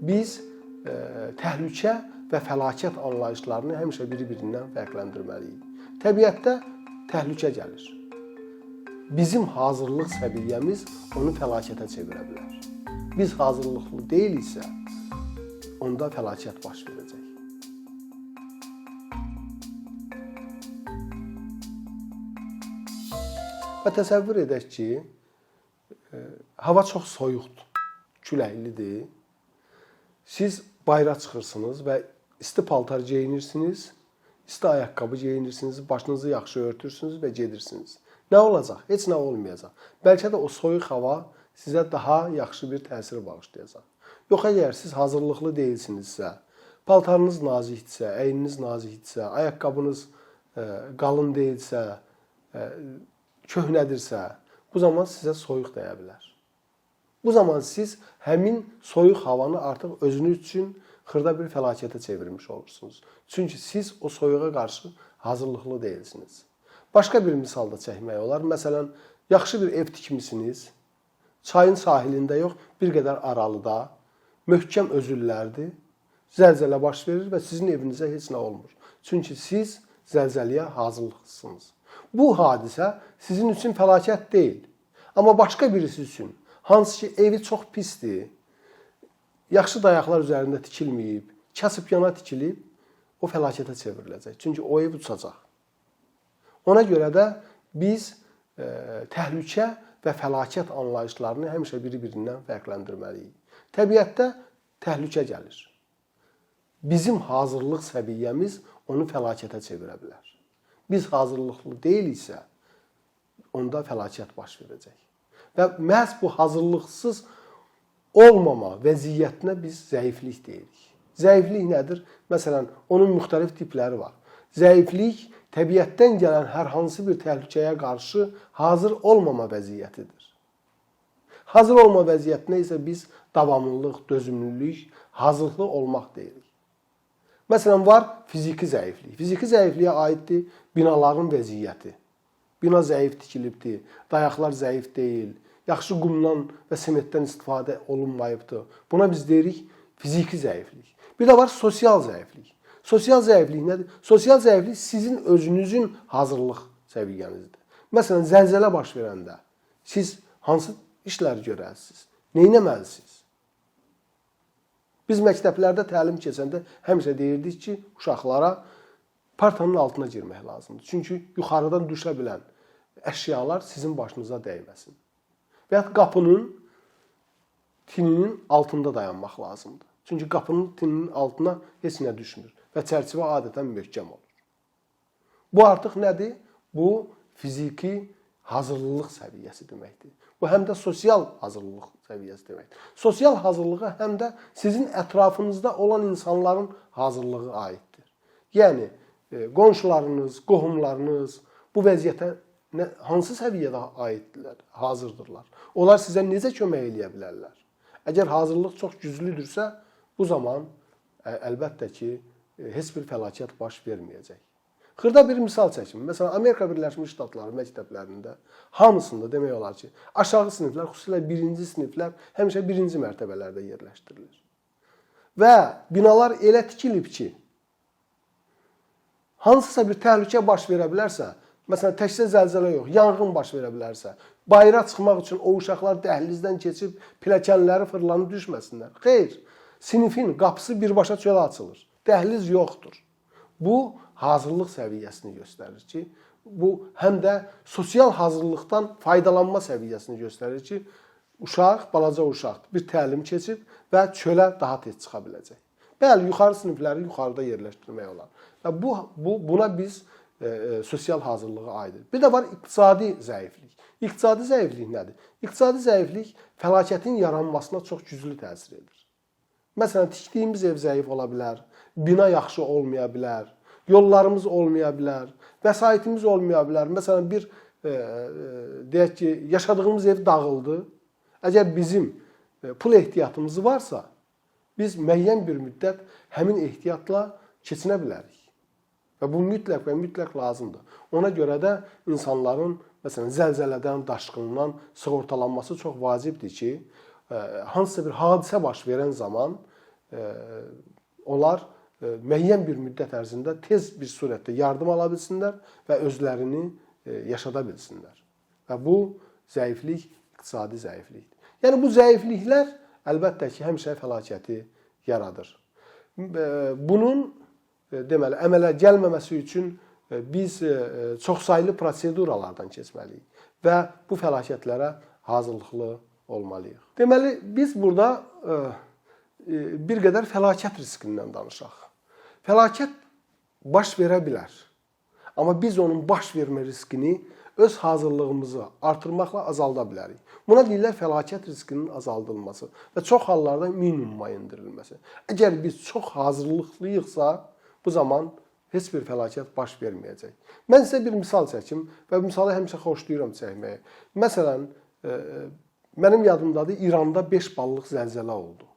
biz təhlükə və fəlakət anlayışlarını həmişə biri-birindən fərqləndirməliyik. Təbiətdə təhlükə gəlir. Bizim hazırlıq səviyyəmiz onu fəlakətə çevirə bilər. Biz hazırlıqlı deyiliksə, onda fəlakət baş verəcək. Və təsəvvür edək ki, hava çox soyuqdur, küləklidir. Siz bayıra çıxırsınız və isti paltar geyinirsiniz, isti ayaqqabı geyinirsiniz, başınızı yaxşı örtürsünüz və gedirsiniz. Nə olacaq? Heç nə olmayacaq. Bəlkə də o soyuq hava sizə daha yaxşı bir təsir bağışlayacaq. Yox, əgər siz hazırlıqlı deyilsinizsə, paltarınız nazikdirsə, əyniniz nazikdirsə, ayaqqabınız qalın deyilsə, köhnədirsə, bu zaman sizə soyuq dəyə bilər. Bu zaman siz həmin soyuq havanı artıq özünüz üçün xırda bir fəlakətə çevirmiş olursunuz. Çünki siz o soyuğa qarşı hazırlıqlı deyilsiniz. Başqa bir misal da çəkmək olar. Məsələn, yaxşı bir ev tikmisiniz, çayın sahilində yox, bir qədər aralıda, möhkəm özüllərdir, zəlzələ baş verir və sizin evinizə heç nə olmur. Çünki siz zəlzələyə hazırlıqlısınız. Bu hadisə sizin üçün fəlakət deyil. Amma başqa birisi üçün, hansı ki evi çox pisdir, yaxşı dayaqlar üzərində tikilməyib, kasıb yana tikilib, o fəlakətə çevriləcək. Çünki o ev uçacaq. Ona görə də biz təhlükə və fəlakət anlayışlarını həmişə biri-birindən fərqləndirməliyik. Təbiətdə təhlükə gəlir. Bizim hazırlıq səviyyəmiz onu fəlakətə çevirə bilər. Biz hazırlıqlı deyiliksə, onda fəlakət baş verəcək. Və məhz bu hazırlıqsız olmama vəziyyətinə biz zəiflik deyirik. Zəiflik nədir? Məsələn, onun müxtəlif tipləri var. Zəiflik təbiətdən gələn hər hansı bir təhlükəyə qarşı hazır olmama vəziyyətidir. Hazır olma vəziyyətinə isə biz davamlılıq, dözümlülük, hazırlıqlı olmaq deyirik. Məsələn, var fiziki zəiflik. Fiziki zəifliyə aiddir binaların vəziyyəti. Bina zəif tikilibdir, dayaqlar zəif deyil, yaxşı qumdan və sementdən istifadə olunmayıbdır. Buna biz deyirik fiziki zəiflik. Bir də var sosial zəiflik. Sosial zəiflik nədir? Sosial zəiflik sizin özünüzün hazırlıq səviyyənizdir. Məsələn, zəlzələ baş verəndə siz hansı işlər görərsiniz? Nə etməlisiniz? Biz məktəblərdə təlim keçəndə həmişə deyirdik ki, uşaqlara partanın altına girmək lazımdır. Çünki yuxarıdan düşə bilən əşyalar sizin başınıza dəyməsin. Və ya qapının tininin altında dayanmaq lazımdır. Çünki qapının tininin altına heç nə düşmür və çərçivə adətən möhkəm olur. Bu artıq nədir? Bu fiziki hazırlıq səviyyəsi deməkdir. Bu həm də sosial hazırlıq səviyyəsi deməkdir. Sosial hazırlığa həm də sizin ətrafınızda olan insanların hazırlığı aiddir. Yəni, qonşularınız, qohumlarınız bu vəziyyətə hansı səviyyədə aiddirlər, hazırdırlar? Onlar sizə necə kömək edə bilərlər? Əgər hazırlıq çox güclüdürsə, bu zaman əlbəttə ki, heç bir fəlakət baş verməyəcək. Xırda bir misal çəkim. Məsələn, Amerika Birləşmiş Ştatları məktəblərində hamısında demək olar ki, aşağı siniflər, xüsusilə birinci siniflər həmişə birinci mərtəbələrdə yerləşdirilir. Və binalar elə tikilib ki, hansısa bir təhlükə baş verə bilərsə, məsələn, təkcə zəlzələ yox, yanğın baş verə bilərsə, bayıra çıxmaq üçün o uşaqlar dəhlizdən keçib pilləkənləri fırlanıb düşməsinlər. Xeyr, sinifin qapısı birbaşa çölə açılır. Dəhliz yoxdur. Bu, hazırlıq səviyyəsini göstərir ki, bu həm də sosial hazırlıqdan faydalanma səviyyəsini göstərir ki, uşaq, balaca uşaqdır, bir təlim keçib və çölə daha tez çıxa biləcək. Bəli, yuxarı sinifləri yuxarıda yerləşdirmək olar. Və buna biz sosial hazırlığa aiddir. Bir də var iqtisadi zəiflik. İqtisadi zəiflik nədir? İqtisadi zəiflik fəlakətin yaranmasına çox güclü təsir edir. Məsələn, tikdiyimiz ev zəif ola bilər, bina yaxşı olmaya bilər, yollarımız olmaya bilər, vəsaitimiz olmaya bilər. Məsələn, deyək ki, yaşadığımız ev dağıldı. Əgər bizim pul ehtiyatımız varsa, biz müəyyən bir müddət həmin ehtiyatla keçinə bilərik. Və bu mütləq lazımdır. Ona görə də insanların məsələn, zəlzələdən, daşqından sığortalanması çox vacibdir ki, hansısa bir hadisə baş verən zaman onlar müəyyən bir müddət ərzində tez bir surətdə yardım ala bilsinlər və özlərini yaşada bilsinlər. Və bu zəiflik iqtisadi zəiflikdir. Yəni bu zəifliklər əlbəttə ki, həmişə fəlakəti yaradır. Bunun deməli əmələ gəlməməsi üçün biz çoxsaylı proseduralardan keçməliyik və bu fəlakətlərə hazırlıqlı olmalıyıq. Deməli biz burada bir qədər fəlakət riskindən danışaq. Fəlakət baş verə bilər. Amma biz onun baş vermə riskini öz hazırlığımızı artırmaqla azalda bilərik. Buna deyirlər fəlakət riskinin azaldılması və çox hallarda minimuma endirilməsi. Əgər biz çox hazırlıqlıyıqsa, bu zaman heç bir fəlakət baş verməyəcək. Mən sizə bir misal çəkim və bu misalı həmişə xoşlayıram çəkməyi. Məsələn, mənim yadımdadır, İranda 5 ballıq zəlzələ oldu.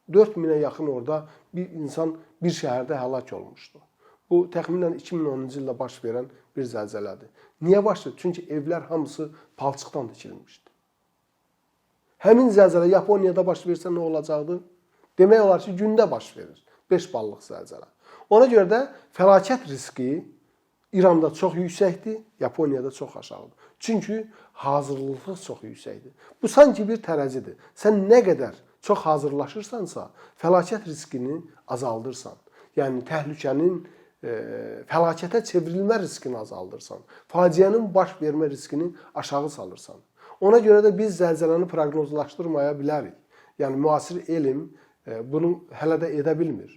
4000-ə yaxın orada bir insan bir şəhərdə həlak olmuşdu. Bu təxminən 2010-cu ildə baş verən bir zəlzələdir. Niyə baş verdi? Çünki evlər hamısı palçıqdan tikilmişdi. Həmin zəlzələ Yaponiyada baş versə nə olacaqdı? Demək olar ki, gündə baş verir. 5 ballıq zəlzələ. Ona görə də fəlakət riski İranda çox yüksəkdir, Yaponiyada çox aşağıdır. Çünki hazırlıq çox yüksəkdir. Bu sanki bir tərəzidir. Sən nə qədər çox hazırlaşırsansa, fəlakət riskini azaldırsan. Yəni təhlükənin fəlakətə çevrilmə riskini azaldırsan. Faciənin baş vermə riskini aşağı salırsan. Ona görə də biz zəlzələni proqnozlaşdırmaya bilərik. Yəni müasir elm bunu hələ də edə bilmir.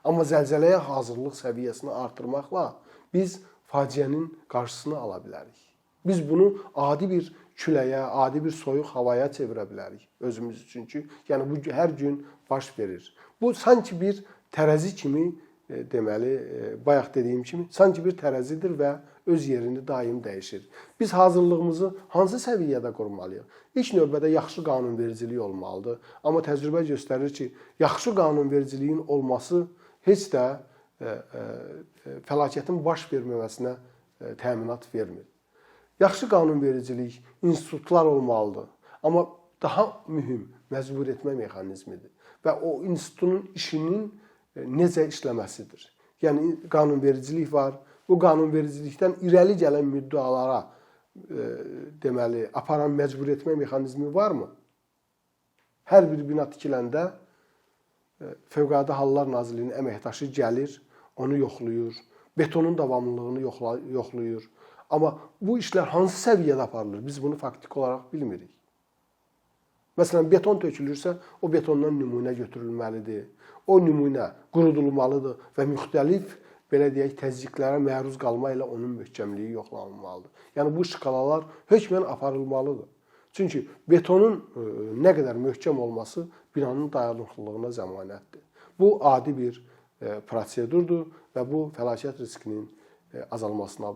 Amma zəlzələyə hazırlıq səviyyəsini artırmaqla biz faciənin qarşısını ala bilərik. Biz bunu adi bir küləyə, adi bir soyuq havaya çevirə bilərik özümüz üçün ki, yəni bu hər gün baş verir. Bu sanki bir tərəzi kimi, deməli, bayaq dediyim kimi, sanki bir tərəzidir və öz yerini daim dəyişir. Biz hazırlığımızı hansı səviyyədə qurmalıyıq? İlk növbədə yaxşı qanunvericilik olmalıdır. Amma təcrübə göstərir ki, yaxşı qanunvericiliyin olması heç də fəlakətin baş verməməsinə təminat vermir. Yaxşı qanunvericilik, institutlar olmalıdır. Amma daha mühüm məcbur etmə mexanizmidir. Və o institutun işinin necə işləməsidir. Yəni qanunvericilik var. Bu qanunvericilikdən irəli gələn müddəalara deməli, aparan məcbur etmə mexanizmi varmı? Hər bir bina tikiləndə Fövqəladə Hallar Nazirliyinin əməkdaşı gəlir, onu yoxlayır, betonun davamlılığını yoxlayır. Amma bu işlər hansı səviyyədə aparılır? Biz bunu faktiki olaraq bilmirik. Məsələn, beton tökülürsə, o betondan nümunə götürülməlidir. O nümunə qurudulmalıdır və müxtəlif, belə deyək, təzyiqlərə məruz qalma ilə onun möhkəmliyi yoxlanılmalıdır. Yəni bu şkalalar hökmən aparılmalıdır. Çünki betonun nə qədər möhkəm olması binanın dayanıqlılığına zəmanətdir. Bu adi bir prosedurdur və bu fəlakət riskinin azalmasına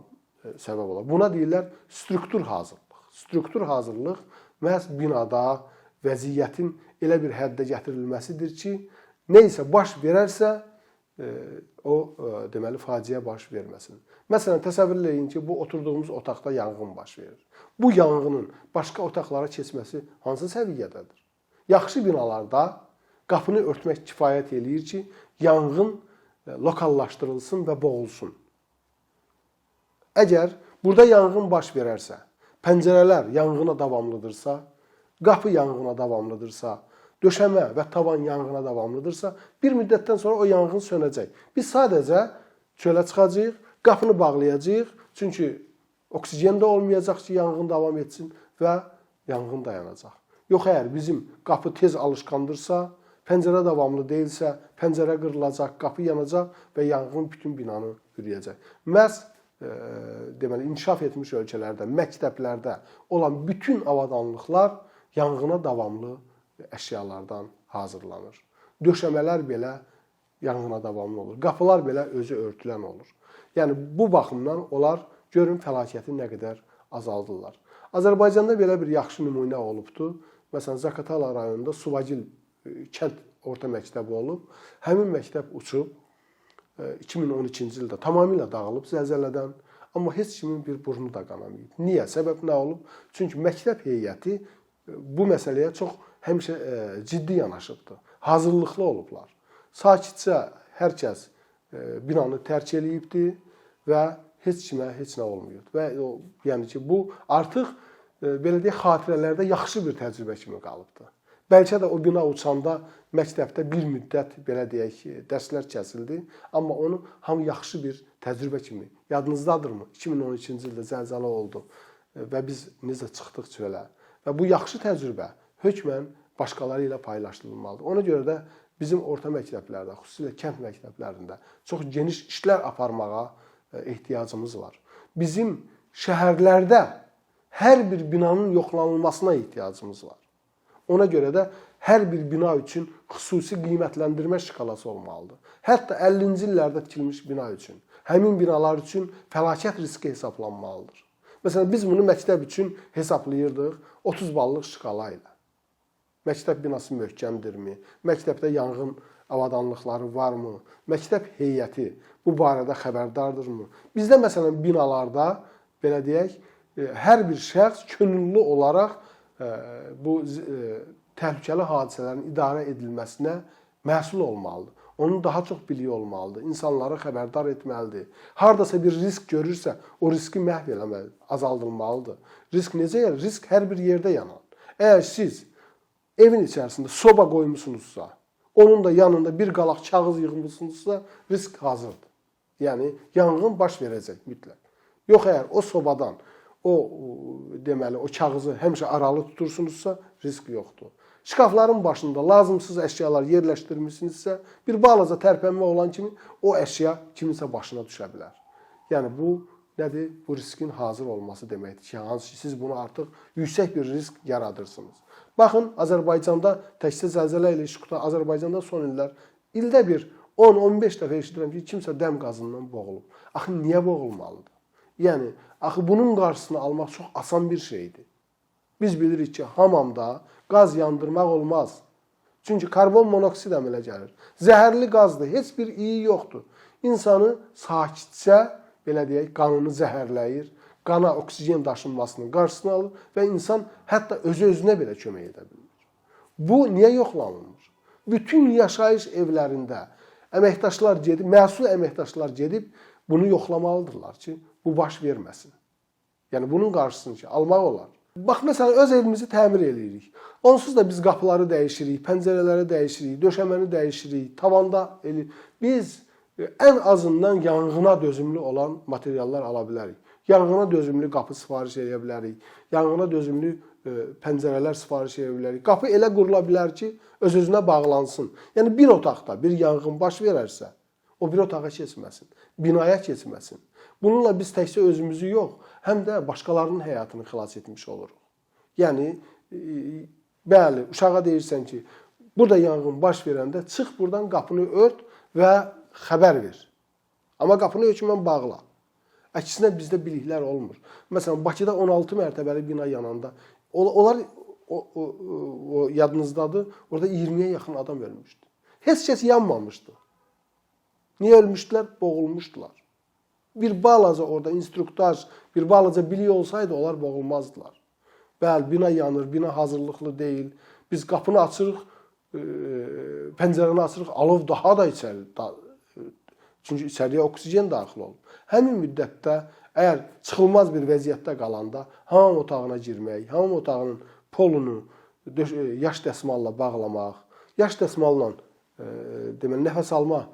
səbəb olar. Buna deyirlər struktur hazırlıq. Struktur hazırlıq məhz binada vəziyyətin elə bir həddə gətirilməsidir ki, nə isə baş verərsə, o deməli faciə baş verməsin. Məsələn, təsəvvür edin ki, bu oturduğumuz otaqda yanğın baş verir. Bu yanğının başqa otaqlara keçməsi hansı səviyyədədir? Yaxşı binalarda qapını örtmək kifayət eləyir ki, yanğın lokallaşdırılsın və boğulsun. Əgər burada yanğın baş verərsə, pəncərələr yanğına davamlıdırsa, qapı yanğına davamlıdırsa, döşəmə və tavan yanğına davamlıdırsa, bir müddətdən sonra o yanğın sönəcək. Biz sadəcə çölə çıxacağıq, qapını bağlayacağıq, çünki oksigen də olmayacaq ki, yanğın davam etsin və yanğın dayanacaq. Yox, əgər bizim qapı tez alışqandırsa, pəncərə davamlı deyilsə, pəncərə qırılacaq, qapı yanacaq və yanğın bütün binanı bürüyəcək. Məhz deməli, inkişaf etmiş ölkələrdə, məktəblərdə olan bütün avadanlıqlar yanğına davamlı əşyalardan hazırlanır. Döşəmələr belə yanğına davamlı olur. Qapılar belə özü örtülən olur. Yəni, bu baxımdan onlar görün fəlakəti nə qədər azaldırlar. Azərbaycanda belə bir yaxşı nümunə olubdur. Məsələn, Zaqatala rayonunda Suvagil kənd orta məktəbi olub. Həmin məktəb uçub 2012-ci ildə tamamilə dağılıb zəlzələdən. Amma heç kimin bir burnu da qanamayıb. Niyə? Səbəb nə olub? Çünki məktəb heyəti bu məsələyə çox həmişə ciddi yanaşıbdır. hazırlıqlı olublar. Sakitcə hər kəs binanı tərk eləyibdir və heç kimə heç nə olmuyor. Və yəni ki, bu artıq belə deyək, xatirələrdə yaxşı bir təcrübə kimi qalıbdır. Bəlkə də o bina uçanda məktəbdə bir müddət belə deyək, dərslər kəsildi, amma onu hamı yaxşı bir təcrübə kimi. Yadınızdadırmı? 2012-ci ildə zəlzələ oldu və biz necə çıxdıq çölə. Və bu yaxşı təcrübə hökmən başqaları ilə paylaşılmalıdır. Ona görə də bizim orta məktəblərdə, xüsusilə kənd məktəblərində çox geniş işlər aparmağa ehtiyacımız var. Bizim şəhərlərdə hər bir binanın yoxlanılmasına ehtiyacımız var. Ona görə də hər bir bina üçün xüsusi qiymətləndirmə şkalası olmalıdır. Hətta 50-ci illərdə tikilmiş bina üçün, həmin binalar üçün fəlakət riski hesablanmalıdır. Məsələn, biz bunu məktəb üçün hesablayırdıq 30 ballıq şkala ilə. Məktəb binası möhkəmdirmi? Məktəbdə yanğın avadanlıqları varmı? Məktəb heyəti bu barədə xəbərdardırmı? Bizdə məsələn binalarda belə deyək, hər bir şəxs könüllü olaraq bu təhlükəli hadisələrin idarə edilməsinə məsul olmalıdır. Onun daha çox biliyi olmalıdır. İnsanları xəbərdar etməlidir. Hardasa bir risk görürsə, o riski məhv eləməli, azaldılmalıdır. Risk necə yer? Risk hər bir yerdə yanar. Əgər siz evin içərisində soba qoymusunuzsa, onun da yanında bir qalaq kağız yığmışsınızsa, risk hazırdır. Yəni, yanğın baş verəcək mütləq. Yox, əgər o sobadan deməli, o kağızı həmişə aralı tutursunuzsa, risk yoxdur. Şkafların başında lazımsız əşyalar yerləşdirmişsinizsə, bir balaca tərpənmə olan kimi o əşya kiminsə başına düşə bilər. Yəni, bu nədir? Bu riskin hazır olması deməkdir ki, hansı ki, siz bunu artıq yüksək bir risk yaradırsınız. Baxın, Azərbaycanda təkcə zəlzələ ilə iş tutan Azərbaycanda son illər ildə bir 10-15 dəfə eşidirəm ki, kimsə dəm qazından boğulub. Axı, niyə boğulmalıdır? Yəni, axı bunun qarşısını almaq çox asan bir şeydir. Biz bilirik ki, hamamda qaz yandırmaq olmaz. Çünki karbon monoksid əmələ gəlir. Zəhərli qazdır, heç bir iyi yoxdur. İnsanı sakitcə, belə deyək, qanını zəhərləyir, qana oksigen daşınmasının qarşısını alır və insan hətta özü-özünə belə kömək edə bilir. Bu niyə yoxlanılmır? Bütün yaşayış evlərində əməkdaşlar gedib, məsul əməkdaşlar gedib bunu yoxlamalıdırlar ki, bu baş verməsin. Yəni, bunun qarşısını ki, almaq olar. Bax, məsələn, öz evimizi təmir edirik. Onsuz da biz qapıları dəyişirik, pəncərələri dəyişirik, döşəməni dəyişirik, tavanda edirik. Biz ən azından yanğına dözümlü olan materiallar ala bilərik. Yanğına dözümlü qapı sifariş edə bilərik, yanğına dözümlü pəncərələr sifariş edə bilərik. Qapı elə qurula bilər ki, öz-özünə bağlansın. Yəni, bir otaqda bir yanğın baş verərsə, o bir otağa keçməsin, binaya keçməsin. Bununla biz təkcə özümüzü yox, həm də başqalarının həyatını xilas etmiş oluruq. Yəni, bəli, uşağa deyirsən ki, burada yanğın baş verəndə çıx buradan qapını ört və xəbər ver. Amma qapını hökmən bağla. Əksinə bizdə biliklər olmur. Məsələn, Bakıda 16 mərtəbəli bina yananda, onlar o yadınızdadır, orada 20-yə yaxın adam ölmüşdü. Heç kəs yanmamışdı. Niyə ölmüşdülər? Boğulmuşdular. Bir balaca orada instruktaj, bir balaca bilik olsaydı onlar boğulmazdılar. Bəli, bina yanır, bina hazırlıqlı deyil. Biz qapını açırıq, pəncərəni açırıq, alov daha da içəri. Çünki içəriyə oksigen daxil olur. Həmin müddətdə, əgər çıxılmaz bir vəziyyətdə qalanda hamam otağına girmək, hamam otağının polunu yaş dəsmalla bağlamaq, yaş dəsmalla deməli, nəfəs alma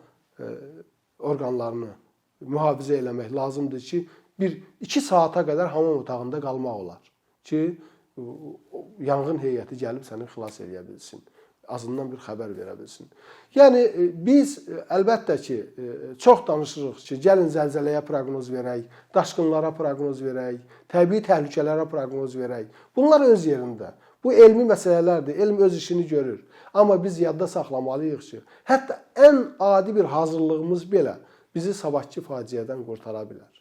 orqanlarını mühafizə eləmək lazımdır ki, 1-2 saata qədər hamam otağında qalmaq olar ki, yanğın heyəti gəlib səni xilas edə bilsin. Azından bir xəbər verə bilsin. Yəni, biz əlbəttə ki, çox danışırıq ki, gəlin zəlzələyə proqnoz verək, daşqınlara proqnoz verək, təbii təhlükələrə proqnoz verək. Bunlar öz yerində. Bu elmi məsələlərdir, elm öz işini görür. Amma biz yadda saxlamalıyıq ki, hətta ən adi bir hazırlığımız belə bizi sabahki faciədən qurtara bilər.